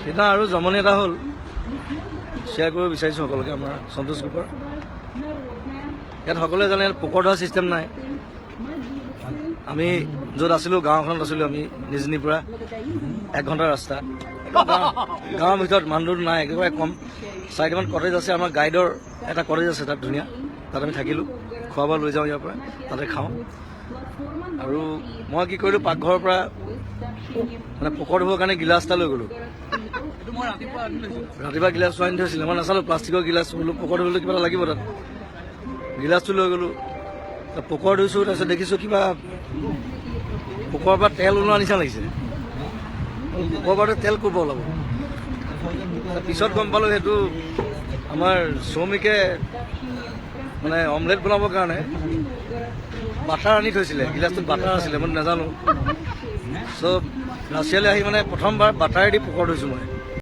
সেইদিনা আৰু জমনি এটা হ'ল, শ্বেয়াৰ কৰিব বিচাৰিছোঁ সকলোকে আমাৰ সন্তোষ গ্ৰুপৰ। ইয়াত সকলোৱে জানে ইয়াত পোকৰ ধৰা ছিষ্টেম নাই। আমি য'ত আছিলোঁ গাঁওখনত আছিলোঁ আমি নিজনিৰ পৰা 1 ঘণ্টাৰ ৰাস্তা। গাঁৱৰ ভিতৰত মানুহ নাই, একেবাৰে কম। 4টামান কটেজ আছে, আমাৰ গাইডৰ এটা কটেজ আছে তাত ধুনীয়া, তাত আমি থাকিলোঁ। খোৱা বোৱা লৈ যাওঁ ইয়াৰ পৰা, তাতে খাওঁ। আৰু মই কি কৰিলোঁ, পাকঘৰৰ পৰা মানে পোকৰ ধুবৰ কাৰণে গিলাচ এটা লৈ গ'লোঁ। ৰাতিপুৱা গিলাচ আনি থৈছিলে, মই নাচালোঁ প্লাষ্টিকৰ গিলাচ, বোলো পোকৰ ধুবলৈ কিবা এটা লাগিব তাত। গিলাচটো লৈ গ'লোঁ, পোকৰ ধুইছোঁ। তাৰপিছত দেখিছোঁ কিবা পোকৰ পৰা তেল ওলোৱা নিচিনা লাগিছে। পোকৰ পৰা তেল ক'ৰ পৰা ওলাব? পিছত গম পালোঁ সেইটো আমাৰ শ্ৰমিকে মানে অমলেট বনাবৰ কাৰণে বাটাৰ আনি থৈছিলে, গিলাচটোত বাটাৰ আছিলে, মই নাজানো। চ' ৰাছিয়ালৈ আহি মানে প্ৰথমবাৰ বাটাৰেদি পোকৰ ধুইছোঁ মই।